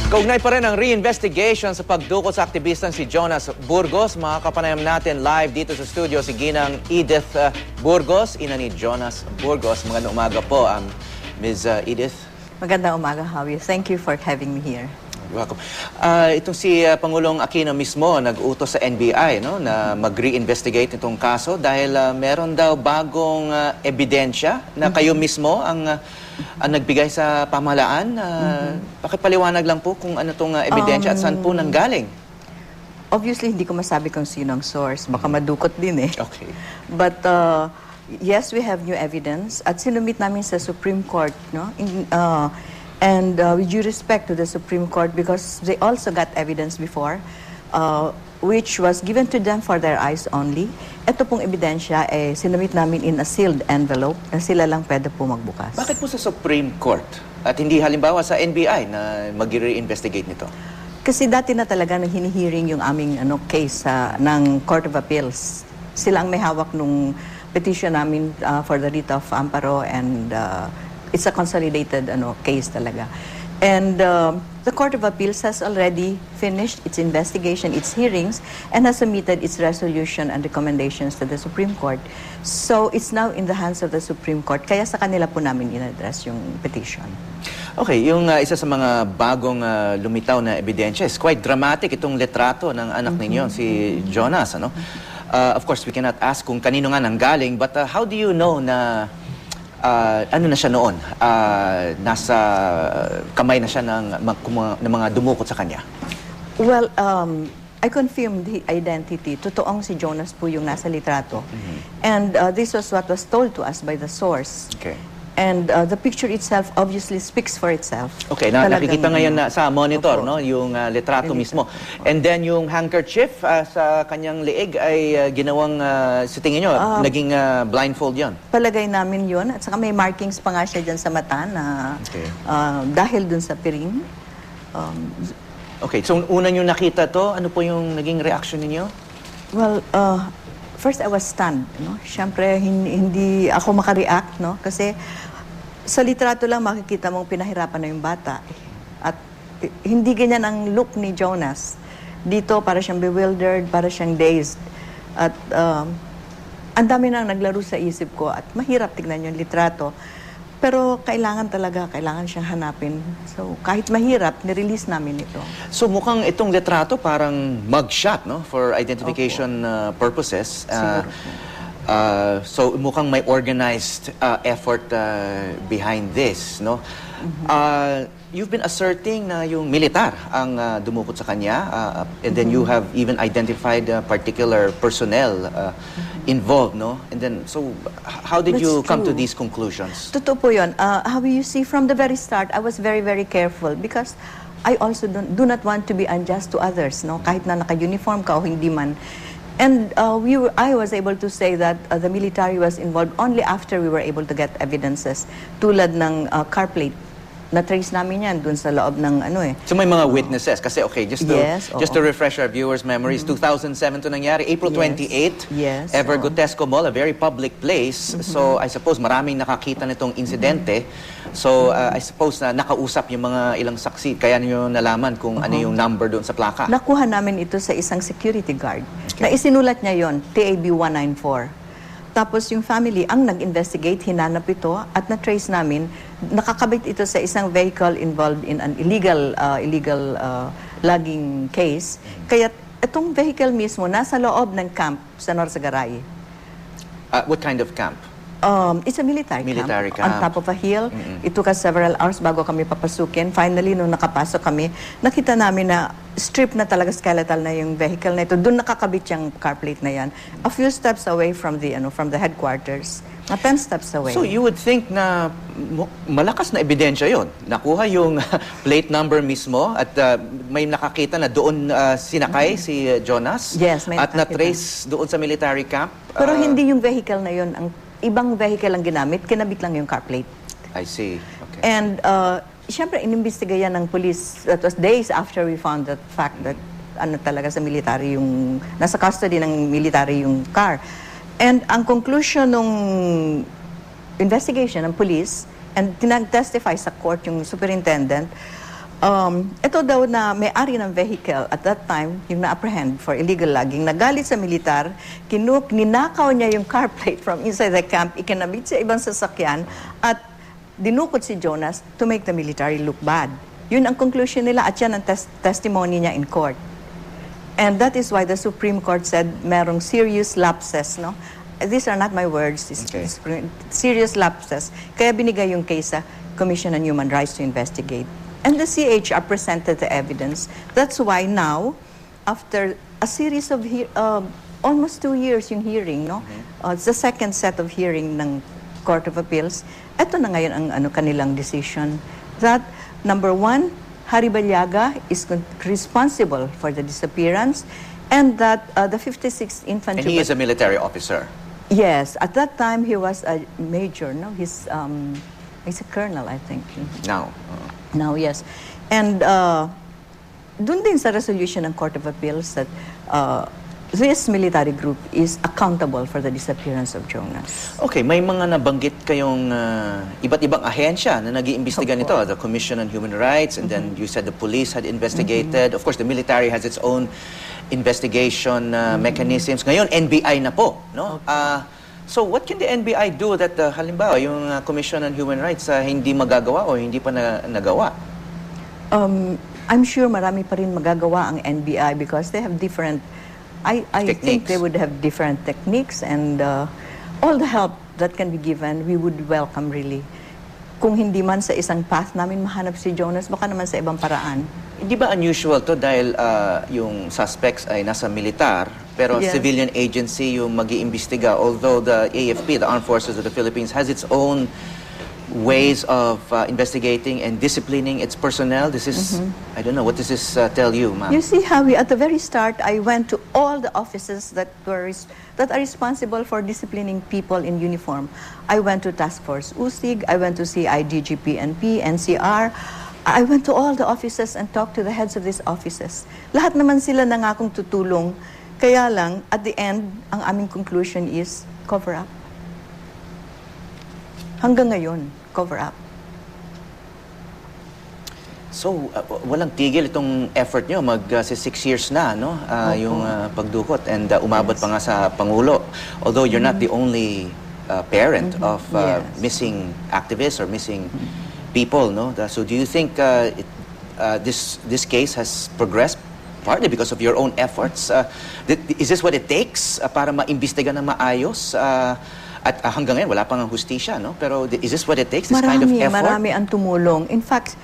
Kaugnay pa rin ang re-investigation sa pagdukot sa aktivistang si Jonas Burgos. Makakapanayam natin live dito sa studio si Ginang Edith Burgos, ina ni Jonas Burgos. Magandang umaga po, Ms. Edith. Magandang umaga, how are you? Thank you for having me here. You're welcome. Itong si Pangulong Aquino mismo nag-utos sa NBI na mag-re-investigate itong kaso dahil meron daw bagong ebidensya na kayo mismo ang nagbigay sa pamahalaan. Pakipaliwanag lang po kung ano itong ebidensya at saan po nanggaling. Obviously, hindi ko masabi kung sino ang source. Baka madukot din eh. Okay. But yes, we have new evidence at sinumit namin sa Supreme Court, no? And with due respect to the Supreme Court, because they also got evidence before, which was given to them for their eyes only. Ito pong ebidensya, sinumit namin in a sealed envelope na sila lang pwede po magbukas. Bakit po sa Supreme Court at hindi halimbawa sa NBI na mag-re-investigate nito? Kasi dati na talaga nang hinihearing yung aming case ng Court of Appeals. Sila ang may hawak nung petition namin for the writ of amparo, and it's a consolidated case talaga. And the Court of Appeals has already finished its investigation, its hearings, and has submitted its resolution and recommendations to the Supreme Court. So it's now in the hands of the Supreme Court. Kaya sa kanila po namin in-address yung petition. Okay, yung isa sa mga bagong lumitaw na ebidensya is quite dramatic, itong litrato ng anak ninyo, si Jonas. Of course, we cannot ask kung kanino nga nanggaling, but how do you know na ano na siya noon? Nasa kamay na siya ng mga dumukot sa kanya? Well, I confirmed the identity. Totoong si Jonas po yung nasa litrato. And this was what was told to us by the source. Okay. And the picture itself obviously speaks for itself. Okay, nakikita ngayon sa monitor, yung litrato mismo. And then yung handkerchief sa kanyang leeg ay ginawang, sa tingin nyo, naging blindfold yon? Palagay namin yon. At saka may markings pa nga siya dyan sa mata na dahil dun sa piring. Okay, so una nyo nakita to, ano po yung naging reaction ninyo? Well, first I was stunned. Siyempre, hindi ako makareact, kasi sa litrato lang makikita mong pinahirapan na yung bata. At hindi ganyan ang look ni Jonas. Dito, para siyang bewildered, para siyang dazed. At ang dami nang naglaro sa isip ko at mahirap tignan yung litrato. Pero kailangan siyang hanapin. So, kahit mahirap, nirelease namin ito. So, mukhang itong litrato parang mugshot, for identification purposes. So, mukhang may organized effort behind this, You've been asserting na yung militar ang dumukot sa kanya, and then you have even identified particular personnel involved, And then, so, how did you come to these conclusions? Totoo po yun. How you see, from the very start, I was very, very careful because I also do not want to be unjust to others, Kahit na naka-uniform ka o hindi man. And I was able to say that the military was involved only after we were able to get evidences, tulad ng car plate. Na-trace namin yan dun sa loob ng So may mga witnesses kasi just to refresh our viewers' memories, 2007 to nangyari, April 28, Evergotesco Mall, a very public place. So I suppose maraming nakakita nitong insidente. So I suppose na nakausap yung mga ilang saksi, kaya niyo nalaman kung ano yung number doon sa plaka. Nakuha namin ito sa isang security guard. Na isinulat niya yon, TAB 194. Tapos yung family ang nag-investigate, hinanap ito at na-trace namin, nakakabit ito sa isang vehicle involved in an illegal logging case. Kaya itong vehicle mismo nasa loob ng camp sa Norsagaray. What kind of camp? It's a military camp. On top of a hill. It took us several hours bago kami papasukin. Finally, nung nakapasok kami, nakita namin na strip na talaga, skeletal na yung vehicle na ito. Doon nakakabit yung car plate na yan. A few steps away from the headquarters. 10 steps away. So you would think na malakas na ebidensya yon. Nakuha yung plate number mismo at may nakakita na doon sinakay si Jonas. Yes, may at na-trace doon sa military camp. Pero hindi yung vehicle na yon. Ang ibang vehicle ang ginamit, kinabit lang yung car plate. I see. Okay. And siyempre, inimbestiga yan ng police. That was days after we found that fact that talaga sa military yung, nasa custody ng military yung car. And ang conclusion ng investigation ng police, and tinag-testify sa court yung superintendent, Ito daw na may-ari ng vehicle at that time, yung na-apprehend for illegal logging, nagalit sa militar, ninakaw niya yung car plate from inside the camp, ikinabit sa ibang sasakyan, at dinukot si Jonas to make the military look bad. Yun ang conclusion nila at yan ang testimony niya in court. And that is why the Supreme Court said merong serious lapses, no? These are not my words, serious lapses. Kaya binigay yung case sa Commission on Human Rights to investigate. And the CHR presented the evidence. That's why now, after a series of almost 2 years yung hearing, no? It's the second set of hearing ng Court of Appeals. Ito na ngayon ang kanilang decision that number 1, Hari Balyaga is responsible for the disappearance, and that the 56th Infantry. And he is a military officer. Yes, at that time he was a major. No, he's a colonel, I think. Now. Now, yes. And dun din sa resolution ng Court of Appeals that this military group is accountable for the disappearance of Jonas. Okay, may mga nabanggit kayong iba't ibang ahensya na nag-iimbestiga nito. The Commission on Human Rights, and then you said the police had investigated. Of course, the military has its own investigation mechanisms. Ngayon, NBI na po, no? So what can the NBI do that halimbawa yung Commission on Human Rights hindi magagawa o hindi pa nagawa? I'm sure marami pa rin magagawa ang NBI because they have different I think they would have different techniques, and all the help that can be given we would welcome really. Kung hindi man sa isang path namin mahanap si Jonas, baka naman sa ibang paraan. Hindi ba unusual to dahil yung suspects ay nasa militar, pero Yes. civilian agency yung mag-iimbestiga, although the AFP, the Armed Forces of the Philippines, has its own ways of investigating and disciplining its personnel. This is, I don't know, what does this tell you, ma'am? You see how at the very start I went to all the offices that are responsible for disciplining people in uniform. I went to Task Force USIG, I went to CIDG-PNP, NCR. I went to all the offices and talked to the heads of these offices. Lahat naman sila nangakong tutulong. Kaya lang, at the end, ang aming conclusion is cover up. Hanggang ngayon, cover up. So, walang tigil itong effort nyo. 6 years na, no? Yung pagdukot. And umabot pa nga sa Pangulo. Although you're not the only parent of Yes. missing activists or missing people, no? So do you think this case has progressed partly because of your own efforts? Is this what it takes para ma-imbestiga na maayos? At hanggang ngayon, wala pang hustisya, no? Pero is this what it takes, this kind of effort? Marami ang tumulong. In fact,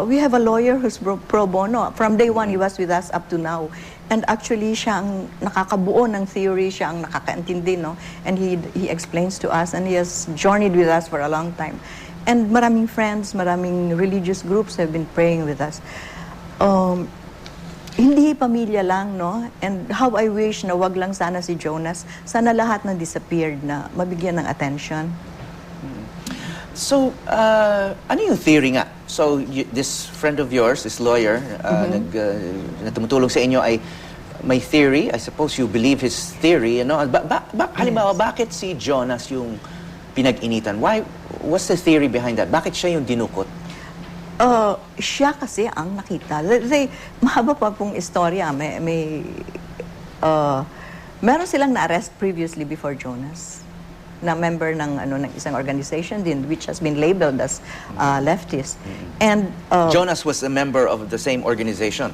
we have a lawyer who's pro bono. From day one, he was with us up to now. And actually, siya ang nakakabuo ng theory, siya ang nakakaintindi, no? And he explains to us, and he has journeyed with us for a long time. And maraming friends, maraming religious groups have been praying with us. Hindi pamilya lang, no? And how I wish na wag lang sana si Jonas, sana lahat na disappeared na mabigyan ng attention. So, ano yung theory nga? So, this friend of yours, this lawyer, na tumutulong sa inyo ay may theory. I suppose you believe his theory. You know? Halimbawa, bakit si Jonas yung pinag-initan? What's the theory behind that? Bakit siya yung dinukot? Siya kasi ang nakita. Mahaba pa pong istorya. Meron silang na-arrest previously before Jonas na member ng isang organization din which has been labeled as leftist. And Jonas was a member of the same organization.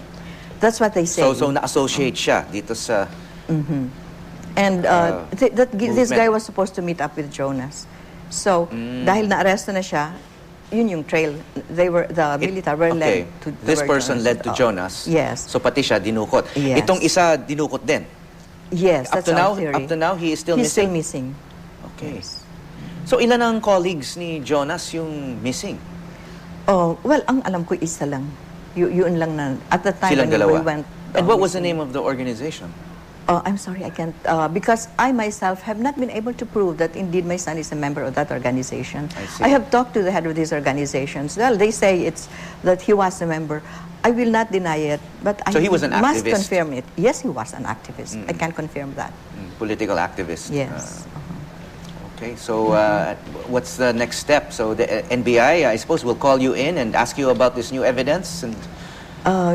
That's what they say. So na-associate siya dito sa And this guy was supposed to meet up with Jonas. So dahil na-arresto na siya, yun yung trail. The military were led to this person led to Jonas. Yes. So pati siya dinukot. Yes. Itong isa dinukot din. Yes, that's our theory. Up to now, he is still He's missing? still missing. Okay. Yes. So ilan ang colleagues ni Jonas yung missing? Well, ang alam ko isa lang. Yun lang na. At the time Silang when dalawa. we went... And what was the name of the organization? I'm sorry, I can't... because I myself have not been able to prove that indeed my son is a member of that organization. I see. I have talked to the head of these organizations. Well, they say that he was a member. I will not deny it, but So he was an must activist? confirm it. Yes, he was an activist. I can confirm that. Political activist. Yes. Okay. Okay, so what's the next step? So the NBI, I suppose, will call you in and ask you about this new evidence? And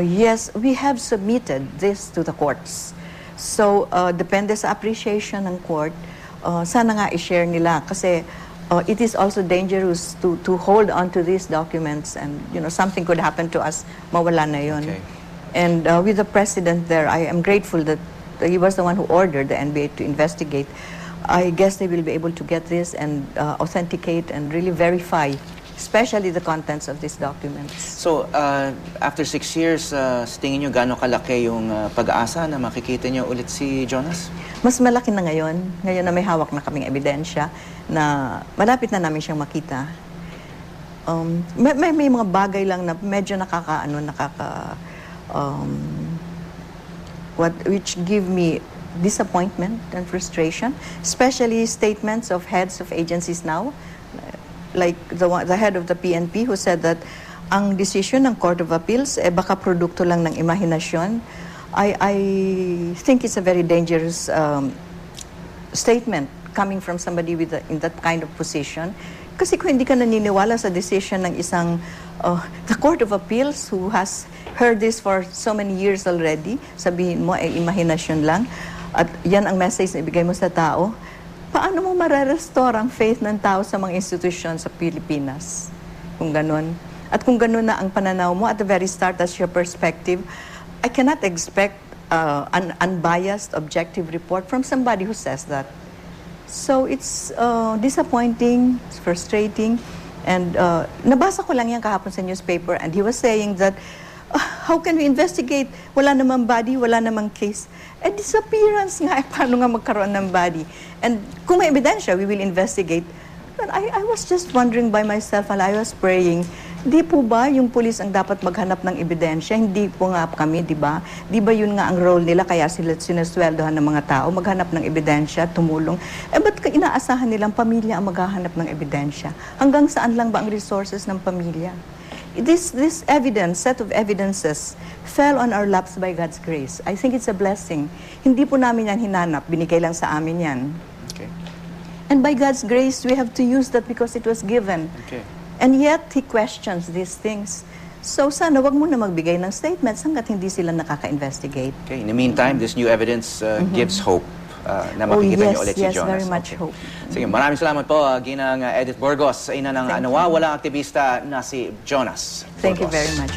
Yes, we have submitted this to the courts. So, depende sa appreciation ng court, sana nga i-share nila kasi it is also dangerous to hold on to these documents and, you know, something could happen to us, mawala na yun. Okay. And with the president there, I am grateful that he was the one who ordered the NBA to investigate. I guess they will be able to get this and authenticate and really verify, especially the contents of these documents. so, after 6 years, sa tingin nyo, gaano kalaki yung pag-asa na makikita nyo ulit si Jonas? Mas malaki na ngayon na may hawak na kaming ebidensya na malapit na namin siyang makita. May mga bagay lang na medyo which give me disappointment and frustration, especially statements of heads of agencies now, like the head of the PNP who said that ang decision ng Court of Appeals baka produkto lang ng imahinasyon. I think it's a very dangerous statement coming from somebody in that kind of position. Kasi kung hindi ka naniniwala sa decision ng isang the Court of Appeals who has heard this for so many years already, sabihin mo imahinasyon lang at yan ang message na ibigay mo sa tao, paano mo marerestore ang faith ng tao sa mga institusyon sa Pilipinas? Kung ganun. At kung ganun na ang pananaw mo at the very start, that's your perspective, I cannot expect an unbiased, objective report from somebody who says that. So it's disappointing, it's frustrating, and nabasa ko lang yan kahapon sa newspaper, and he was saying that, how can we investigate? Wala namang body, wala namang case. Disappearance nga, paano nga magkaroon ng body? And kung may ebidensya, we will investigate. But I was just wondering by myself while I was praying, di po ba yung pulis ang dapat maghanap ng ebidensya? Hindi po nga kami, di ba? Di ba yun nga ang role nila, kaya sila sinasweldohan ng mga tao, maghanap ng ebidensya, tumulong. Ba't inaasahan nilang pamilya ang maghahanap ng ebidensya? Hanggang saan lang ba ang resources ng pamilya? This evidence, set of evidences, fell on our laps by God's grace. I think it's a blessing. Hindi po namin yan hinanap, binigay lang sa amin yan. Okay. And by God's grace, we have to use that because it was given. Okay. And yet, He questions these things. So sana wag mo na magbigay ng statements hanggat hindi sila nakaka-investigate. Okay. In the meantime, this new evidence gives hope na makikita niyo ulit si Jonas. Yes, very much hope. Sige, maraming salamat po, Ginang Edith Burgos, sa ina ng nawawalang aktibista na si Jonas Burgos. Thank you very much.